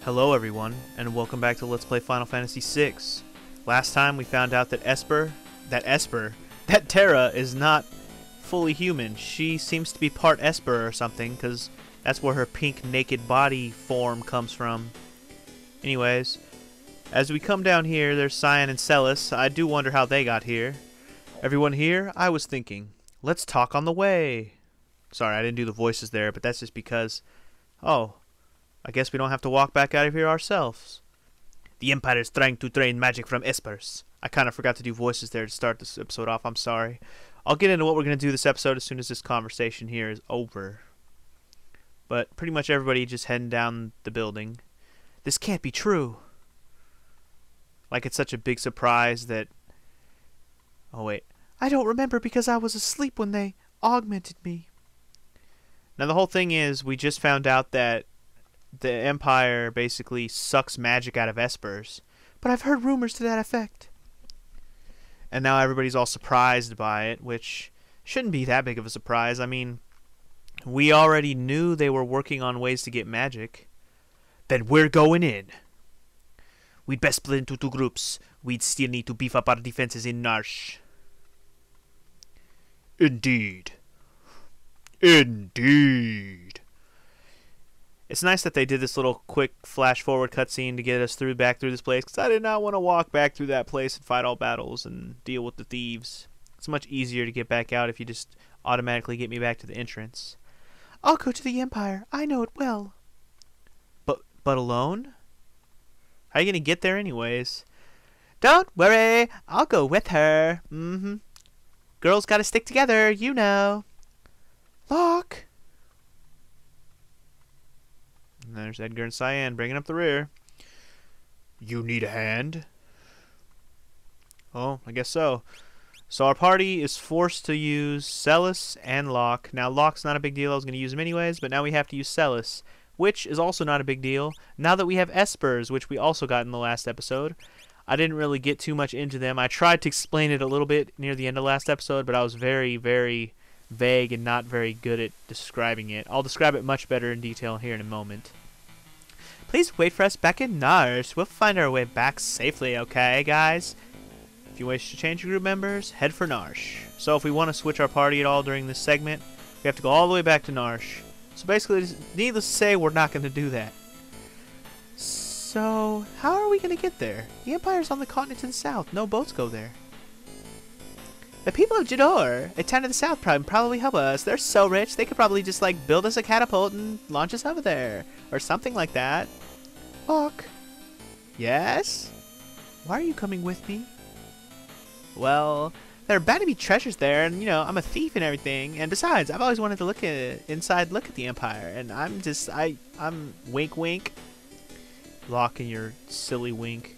Hello everyone, and welcome back to Let's Play Final Fantasy VI. Last time we found out that Terra is not fully human. She seems to be part Esper or something, because that's where her pink naked body form comes from. Anyways, as we come down here, there's Cyan and Celes. I do wonder how they got here. Everyone here? I was thinking, let's talk on the way. Sorry, I didn't do the voices there, but that's just because... Oh, I guess we don't have to walk back out of here ourselves. The Empire is trying to train magic from Espers. I kind of forgot to do voices there to start this episode off. I'm sorry. I'll get into what we're going to do this episode as soon as this conversation here is over. But pretty much everybody just heading down the building. This can't be true. Like it's such a big surprise that... Oh, wait. I don't remember because I was asleep when they augmented me. Now, the whole thing is, we just found out that the Empire basically sucks magic out of Espers. But I've heard rumors to that effect. And now everybody's all surprised by it, which shouldn't be that big of a surprise. I mean, we already knew they were working on ways to get magic. Then we're going in. We'd best split into two groups. We'd still need to beef up our defenses in Narshe. Indeed. Indeed. It's nice that they did this little quick flash forward cutscene to get us back through this place, because I did not want to walk back through that place and fight all battles and deal with the thieves. It's much easier to get back out if you just automatically get me back to the entrance. I'll go to the Empire. I know it well. But alone? How are you going to get there anyways? Don't worry. I'll go with her. Girls gotta stick together, you know. Locke. And there's Edgar and Cyan bringing up the rear. You need a hand? Oh, I guess so. So our party is forced to use Celes and Locke. Now, Locke's not a big deal. I was going to use him anyways, but now we have to use Celes, which is also not a big deal. Now that we have Espers, which we also got in the last episode, I didn't really get too much into them. I tried to explain it a little bit near the end of last episode, but I was very, very vague and not very good at describing it. I'll describe it much better in detail here in a moment. Please wait for us back in Narshe. We'll find our way back safely, okay, guys? If you wish to change your group members, head for Narshe. So if we want to switch our party at all during this segment, we have to go all the way back to Narshe. So basically, needless to say, we're not going to do that. So, how are we going to get there? The Empire's on the continent to the south. No boats go there. The people of Jidoor, a town to the south, probably help us. They're so rich, they could probably just, like, build us a catapult and launch us over there. Or something like that. Locke. Yes? Why are you coming with me? Well, there are bound to be treasures there, and, you know, I'm a thief and everything. And besides, I've always wanted to look at the Empire. And I'm wink wink. Locke and your silly wink.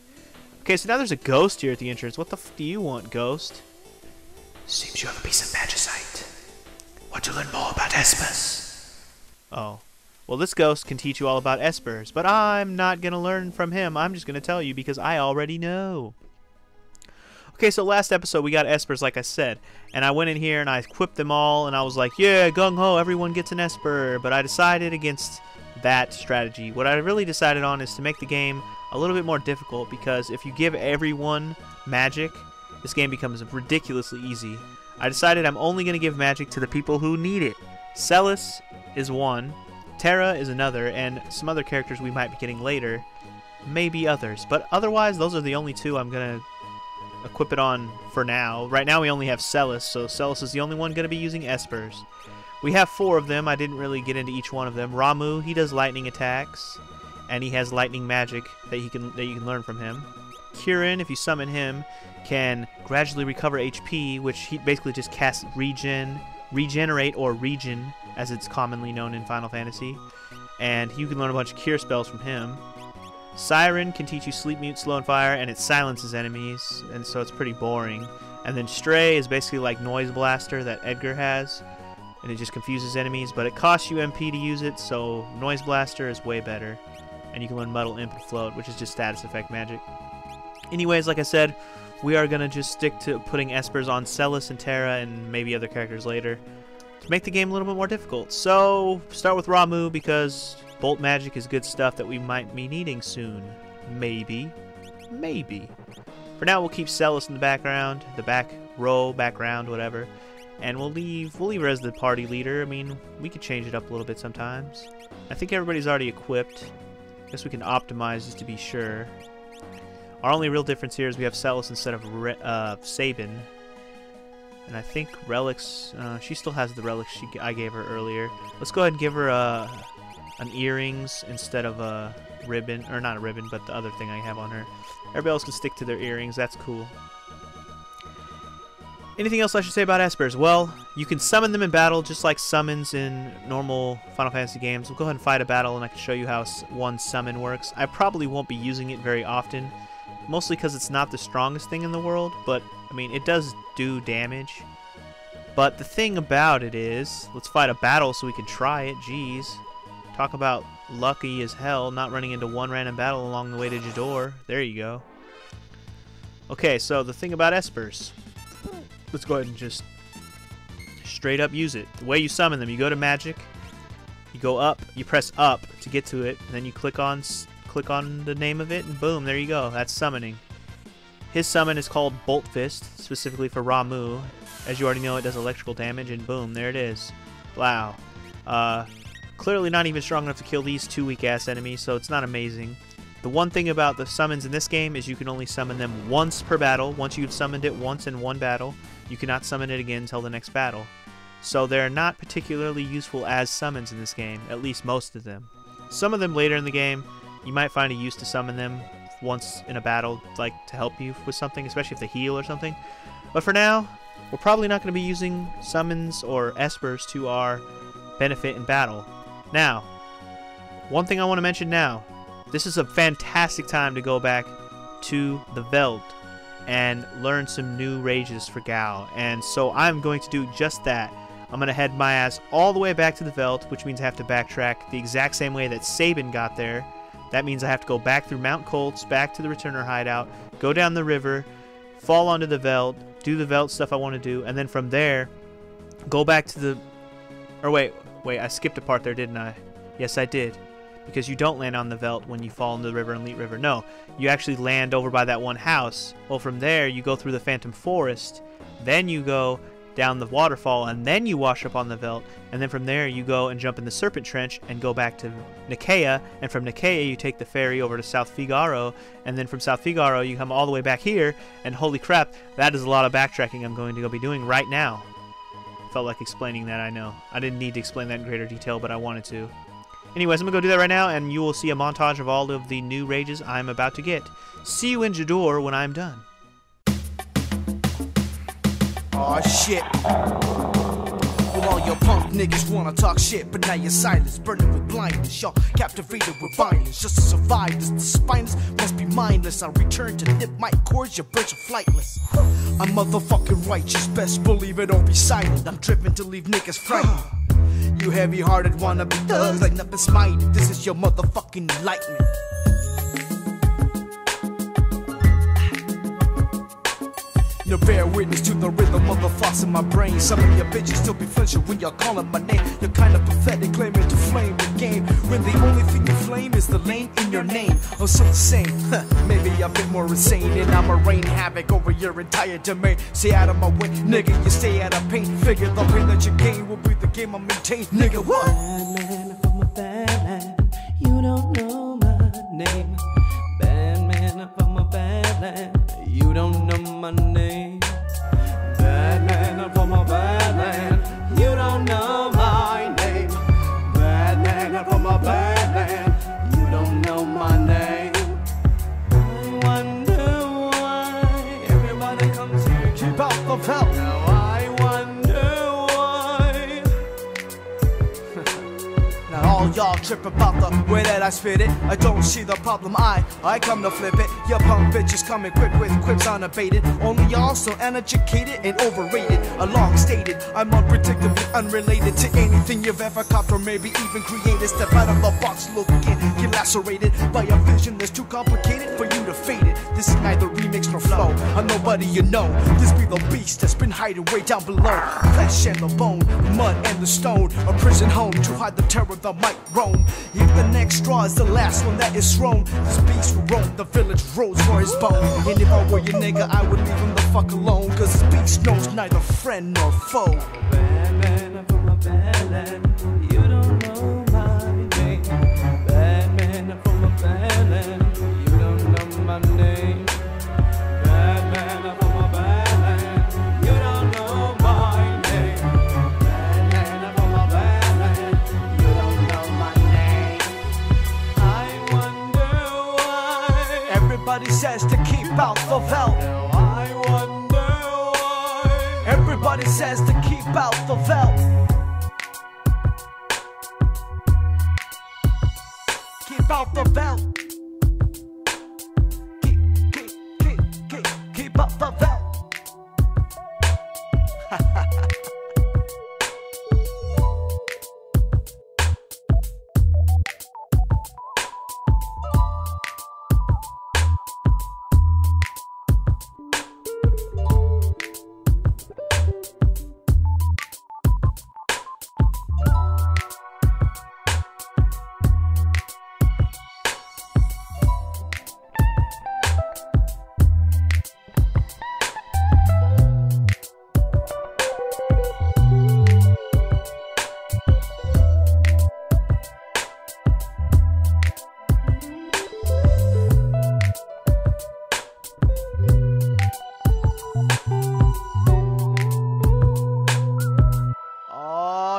Okay, so now there's a ghost here at the entrance. What the f do you want, ghost? Seems you have a piece of magicite. Want to learn more about Espers? Oh. Well, this ghost can teach you all about Espers, but I'm not going to learn from him. I'm just going to tell you because I already know. Okay, so last episode we got Espers, like I said, and I went in here and I equipped them all, and I was like, yeah, gung-ho, everyone gets an Esper, but I decided against that strategy. What I really decided on is to make the game a little bit more difficult, because if you give everyone magic, this game becomes ridiculously easy. I decided I'm only going to give magic to the people who need it. Celes is one, Terra is another, and some other characters we might be getting later, maybe others, but otherwise those are the only two I'm going to equip it on for now. Right now we only have Celes, so Celes is the only one going to be using Espers. We have 4 of them. I didn't really get into each one of them. Ramuh, he does lightning attacks, and he has lightning magic that you can learn from him. Kirin, if you summon him, can gradually recover HP, which he basically just casts regenerate, or regen, as it's commonly known in Final Fantasy. And you can learn a bunch of cure spells from him. Siren can teach you Sleep, Mute, Slow, and Fire, and it silences enemies, and so it's pretty boring. And then Stray is basically like Noise Blaster that Edgar has, and it just confuses enemies, but it costs you MP to use it, so Noise Blaster is way better. And you can learn Muddle, Imp, and Float, which is just status effect magic. Anyways, like I said, we are going to just stick to putting Espers on Celes and Terra and maybe other characters later to make the game a little bit more difficult. So, start with Ramuh because Bolt magic is good stuff that we might be needing soon. Maybe. Maybe. For now, we'll keep Celes in the background, the back row, background, whatever. And we'll leave her as the party leader. I mean, we could change it up a little bit sometimes. I think everybody's already equipped. Guess we can optimize just to be sure. Our only real difference here is we have Celes instead of Sabin. And I think relics, she still has the relics I gave her earlier. Let's go ahead and give her an earrings instead of a ribbon, or not a ribbon, but the other thing I have on her. Everybody else can stick to their earrings, that's cool. Anything else I should say about espers? Well, you can summon them in battle just like summons in normal Final Fantasy games. We'll go ahead and fight a battle and I can show you how one summon works. I probably won't be using it very often, mostly because it's not the strongest thing in the world, but I mean, it does do damage. But the thing about it is, let's fight a battle so we can try it. Jeez. Talk about lucky as hell, not running into one random battle along the way to Jidoor. There you go. Okay, so the thing about espers. Let's go ahead and just straight up use it. The way you summon them, you go to magic, you go up, you press up to get to it, and then you click on the name of it, and boom, there you go. That's summoning. His summon is called Bolt Fist, specifically for Ramuh. As you already know, it does electrical damage, and boom, there it is. Wow. Clearly not even strong enough to kill these two weak-ass enemies, so it's not amazing. The one thing about the summons in this game is you can only summon them once per battle. Once you've summoned it once in one battle, you cannot summon it again until the next battle. So they're not particularly useful as summons in this game, at least most of them. Some of them later in the game, you might find a use to summon them once in a battle, like to help you with something, especially if they heal or something. But for now, we're probably not going to be using summons or espers to our benefit in battle. Now, one thing I want to mention now, this is a fantastic time to go back to the Veld and learn some new rages for Gau. And so I'm going to do just that. I'm going to head my ass all the way back to the Veld, which means I have to backtrack the exact same way that Sabin got there. That means I have to go back through Mount Koltz, back to the Returner hideout, go down the river, fall onto the Veld, do the Veld stuff I want to do, and then from there, go back to the... Or wait, I skipped a part there, didn't I? Yes, I did. Because you don't land on the Veld when you fall into the river in Leet River. No, you actually land over by that one house. Well, from there, you go through the Phantom Forest, then you go down the waterfall, and then you wash up on the Veld, and then from there, you go and jump in the Serpent Trench and go back to Nicaea, and from Nicaea, you take the ferry over to South Figaro, and then from South Figaro, you come all the way back here, and holy crap, that is a lot of backtracking I'm going to go be doing right now. Felt like explaining that, I know. I didn't need to explain that in greater detail, but I wanted to. Anyways, I'm going to go do that right now, and you will see a montage of all of the new rages I'm about to get. See you in Jidoor when I'm done. Aw, shit. Well, all your punk niggas wanna talk shit, but now you're silenced, burning with blindness. Y'all captivated with violence. Just to survive, this spineless must be mindless. I'll return to nip my cords, your birds are flightless. I'm motherfucking righteous, best believe it or be silent. I'm driven to leave niggas frightened. You heavy-hearted wannabe thugs like nothing's mighty. This is your motherfucking enlightenment. You bear witness to the rhythm of the thoughts in my brain. Some of your bitches still be flinching when you're calling my name. You're kinda pathetic, claiming to flame the game when the only thing you flame is the lane in your name. I'm so insane, maybe a bit more insane, and I'ma rain havoc over your entire domain. Stay out of my way, nigga, you stay out of pain. Figure the pain that you gain will be the game I maintain. Nigga, what? Bad man from a bad land, you don't know my name. Bad man from a bad land, you don't know my name. Bad man from a bad land, you don't know my name. Bad man from a bad land, you don't know my name. I wonder why everybody comes here. Keep out the Veld. Now I wonder why. Now all y'all trip about the way that I spit it. I don't see the problem, I come to flip it. Your punk bitches coming quick with quips unabated. Only y'all so uneducated and overrated. Long stated, I'm unpredictably unrelated to anything you've ever copped or maybe even created. Step out of the box looking, get lacerated by a vision that's too complicated for you to fade it. This is neither remix nor flow, I'm nobody you know. This be the beast that's been hiding way down below. Flesh and the bone, mud and the stone, a prison home to hide the terror that might roam. home. If the next straw is the last one that is thrown, this beast will roam the village roads for his bone. And if I were your nigga, I would leave him the fuck alone, cause this beast knows neither friend nor foe. Bad man, I'm from a bad land. You don't know my name. Bad man, I'm from a bad land. You don't know my name. Bad man, I'm from a bad land. You don't know my name. Bad man, I'm from a bad land. You don't know my name. I wonder why. Everybody says to keep out the veldt. I wonder why. Everybody says to keep out the veldt. Keep out the veldt. Keep out the veldt.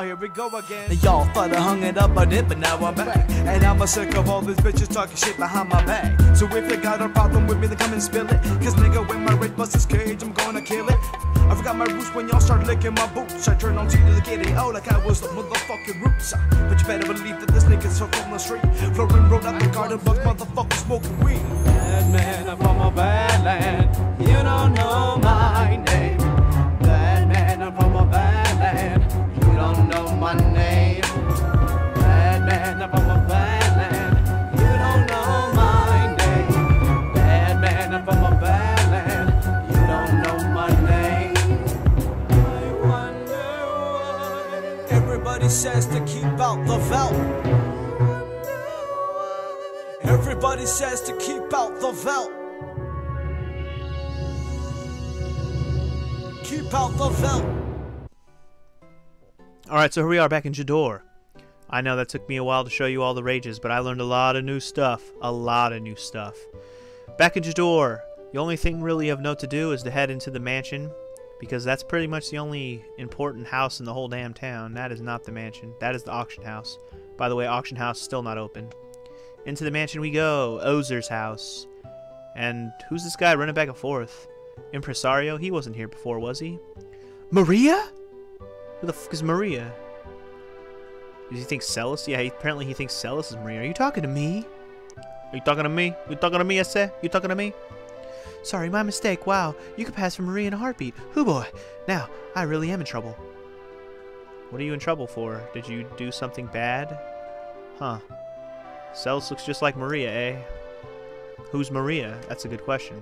Here we go again. Y'all thought I hung it up on it, but now I'm back. And I'm sick of all these bitches talking shit behind my back. So if you got a problem with me, then come and spill it. Cause nigga, when my rape busts his cage, I'm gonna kill it. I forgot my roots when y'all start licking my boots. I turn on T to the kitty, oh, like I was the motherfucking roots. But you better believe that this nigga's so from the street. Flooring road out the garden, bugs, motherfuckers smoking weed. Bad man, I'm from a bad land. You don't know my name. Bad man, I'm from a bad land. You don't know my name. Bad man, I'm from a bad land. You don't know my name. Bad man, I'm from a bad land. You don't know my name. I wonder why. Everybody says to keep out the veldt. Everybody says to keep out the veldt. Keep out the veldt. Alright, so here we are back in Jidoor. I know that took me a while to show you all the rages, but I learned a lot of new stuff. A lot of new stuff. Back in Jidoor, the only thing really of note to do is to head into the mansion, because that's pretty much the only important house in the whole damn town. That is not the mansion. That is the auction house. By the way, auction house still not open. Into the mansion we go. Ozer's house. And who's this guy running back and forth? Impresario? He wasn't here before, was he? Maria? Who the fuck is Maria? Does he think Celis? Yeah, apparently he thinks Celis is Maria. Are you talking to me? Are you talking to me? You talking to me, I say? You talking to me? Sorry, my mistake. Wow, you could pass for Maria in a heartbeat. Hoo boy. Now, I really am in trouble. What are you in trouble for? Did you do something bad? Huh. Celis looks just like Maria, eh? Who's Maria? That's a good question.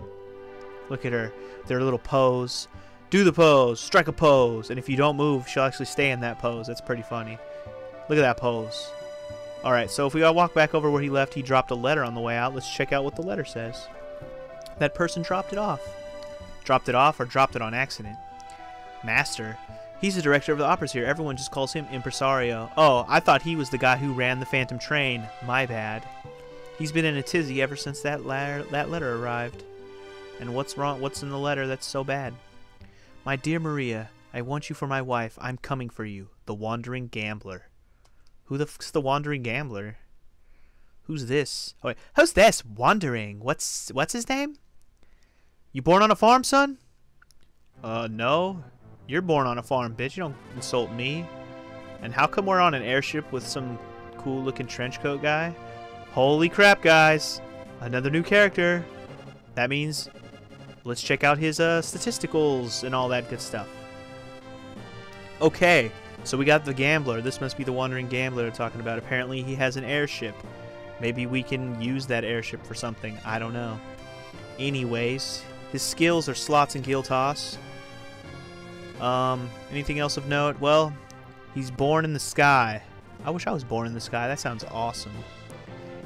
Look at her. Their little pose. Do the pose. Strike a pose. And if you don't move, she'll actually stay in that pose. That's pretty funny. Look at that pose. Alright, so if we all walk back over where he left, he dropped a letter on the way out. Let's check out what the letter says. That person dropped it off. Dropped it off or dropped it on accident? Master. He's the director of the operas here. Everyone just calls him Impresario. Oh, I thought he was the guy who ran the Phantom Train. My bad. He's been in a tizzy ever since that letter arrived. And what's wrong? What's in the letter that's so bad? My dear Maria, I want you for my wife. I'm coming for you. The Wandering Gambler. Who the fuck's the Wandering Gambler? Who's this? Oh, wait. Who's this? Wandering. What's his name? You born on a farm, son? No. You're born on a farm, bitch. You don't insult me. And how come we're on an airship with some cool-looking trench coat guy? Holy crap, guys. Another new character. That means let's check out his statisticals and all that good stuff. Okay, so we got the Gambler. This must be the Wandering Gambler they're talking about. Apparently he has an airship. Maybe we can use that airship for something. I don't know. Anyways, his skills are slots and gill toss. Anything else of note? Well, he's born in the sky. I wish I was born in the sky. That sounds awesome.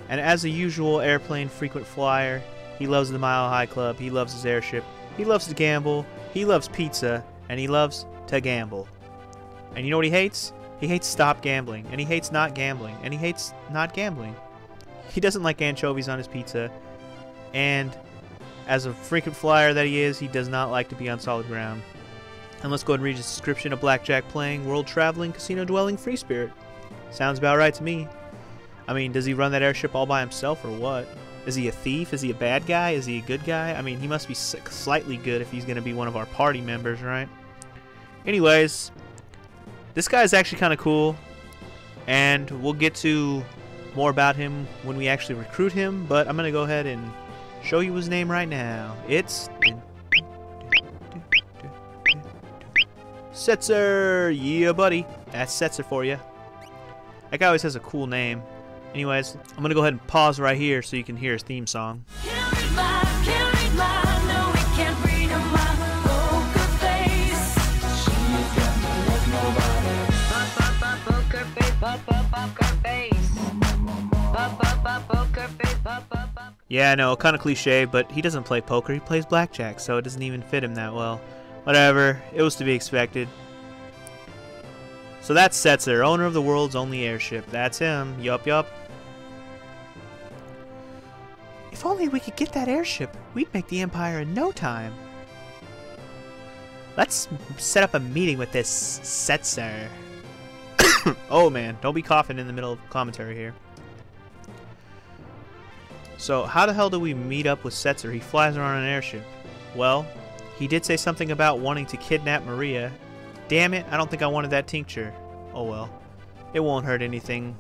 And as a usual airplane frequent flyer, he loves the Mile High Club. He loves his airship. He loves to gamble. He loves pizza. And he loves to gamble. And you know what he hates? He hates stop gambling. And he hates not gambling. And he hates not gambling. He doesn't like anchovies on his pizza. And as a frequent flyer that he is, he does not like to be on solid ground. And let's go ahead and read his description of blackjack playing, world traveling, casino dwelling, free spirit. Sounds about right to me. I mean, does he run that airship all by himself or what? Is he a thief? Is he a bad guy? Is he a good guy? I mean, he must be slightly good if he's going to be one of our party members, right? Anyways, this guy is actually kind of cool. And we'll get to more about him when we actually recruit him. But I'm going to go ahead and show you his name right now. It's Setzer. Yeah, buddy. That's Setzer for you. That guy always has a cool name. Anyways, I'm going to go ahead and pause right here so you can hear his theme song. Yeah, I know, kind of cliche, but he doesn't play poker, he plays blackjack, so it doesn't even fit him that well. Whatever, it was to be expected. So that's Setzer, owner of the world's only airship. That's him. Yup, yup. If only we could get that airship, we'd make the Empire in no time. Let's set up a meeting with this Setzer. Oh man, don't be coughing in the middle of commentary here. So how the hell do we meet up with Setzer? He flies around an airship. Well, he did say something about wanting to kidnap Maria. Damn it, I don't think I wanted that tincture. Oh well. It won't hurt anything.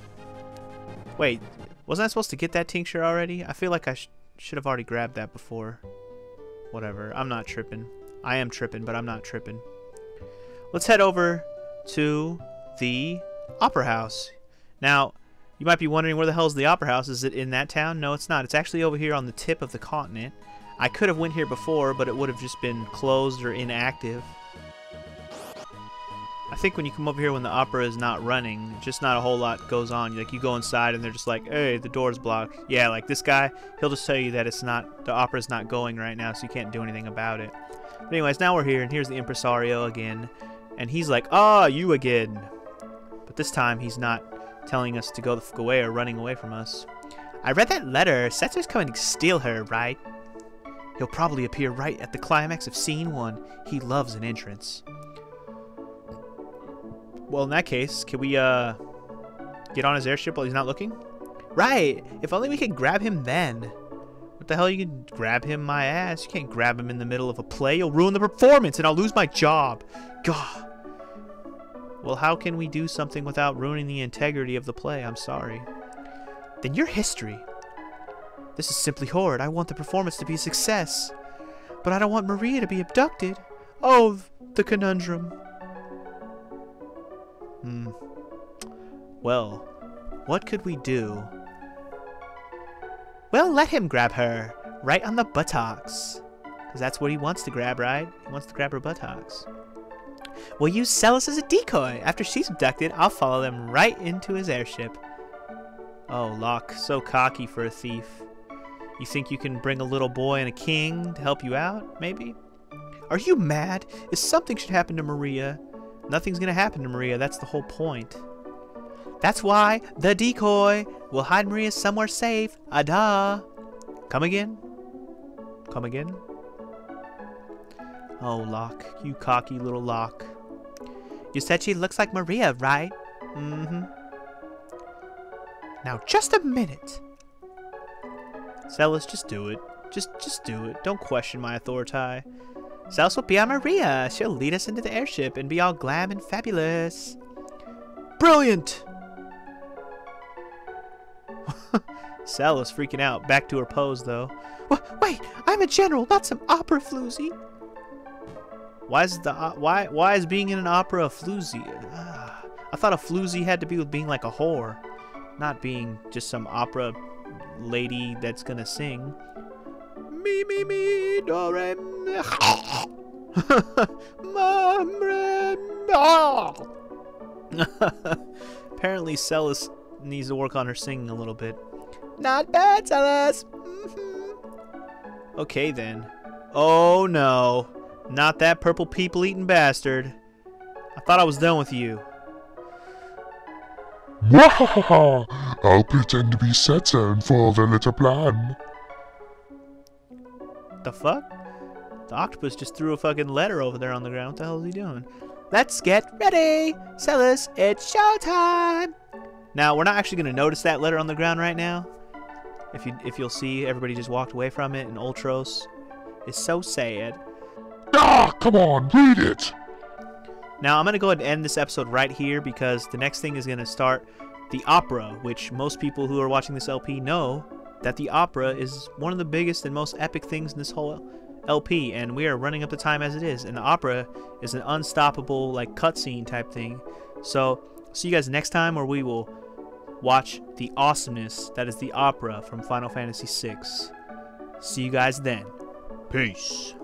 Wait, wasn't I supposed to get that tincture already? I feel like I should have already grabbed that before. Whatever, I'm not tripping. I am tripping, but I'm not tripping. Let's head over to the Opera House. Now, you might be wondering where the hell is the Opera House? Is it in that town? No, it's not. It's actually over here on the tip of the continent. I could have went here before, but it would have just been closed or inactive. I think when you come over here when the opera is not running, just not a whole lot goes on. Like, you go inside and they're just like, hey, the door's blocked. Yeah, like this guy, he'll just tell you that it's not, the opera's not going right now, so you can't do anything about it. But anyways, now we're here, and here's the impresario again. And he's like, ah, you again. But this time, he's not telling us to go the fuck away or running away from us. I read that letter. Setzer's coming to steal her, right? He'll probably appear right at the climax of Scene 1. He loves an entrance. Well, in that case, can we, get on his airship while he's not looking? Right! If only we could grab him then. What the hell, you can grab him my ass? You can't grab him in the middle of a play. You'll ruin the performance and I'll lose my job. God. Well, how can we do something without ruining the integrity of the play? I'm sorry. Then you're history. This is simply horrid. I want the performance to be a success. But I don't want Maria to be abducted. Oh, the conundrum. Well, what could we do? Well, let him grab her. Right on the buttocks. Because that's what he wants to grab, right? He wants to grab her buttocks. We'll use Celis as a decoy. After she's abducted, I'll follow them right into his airship. Oh, Locke, so cocky for a thief. You think you can bring a little boy and a king to help you out, maybe? Are you mad? If something should happen to Maria, nothing's gonna happen to Maria. That's the whole point. That's why the decoy will hide Maria somewhere safe. Ada. Come again? Come again? Oh, Locke, you cocky little Locke. You said she looks like Maria, right? Mm-hmm. Now, just a minute. Celis, just do it. Just do it. Don't question my authority. Celis will be on Maria. She'll lead us into the airship and be all glam and fabulous. Brilliant! Celis freaking out. Back to her pose, though. Wait, I'm a general, not some opera floozy. Why is being in an opera a floozy? I thought a floozy had to be with being like a whore, not being just some opera lady that's gonna sing. Me, me, me, do, re, mi, ma, re, ma. Apparently, Celis needs to work on her singing a little bit. Not bad, Celis. Okay, then. Oh, no. Not that purple people-eating bastard. I thought I was done with you. Mwahaha! I'll pretend to be Saturn for the little plan. The fuck? The octopus just threw a fucking letter over there on the ground. What the hell is he doing? Let's get ready! Celis, it's showtime! Now, we're not actually going to notice that letter on the ground right now. If you'll see, everybody just walked away from it, and Ultros is so sad. Ah, come on, read it! Now, I'm going to go ahead and end this episode right here because the next thing is going to start the opera, which most people who are watching this LP know that the opera is one of the biggest and most epic things in this whole LP, and we are running up the time as it is, and the opera is an unstoppable, like, cutscene type thing. So, see you guys next time where we will watch the awesomeness that is the opera from Final Fantasy VI. See you guys then. Peace.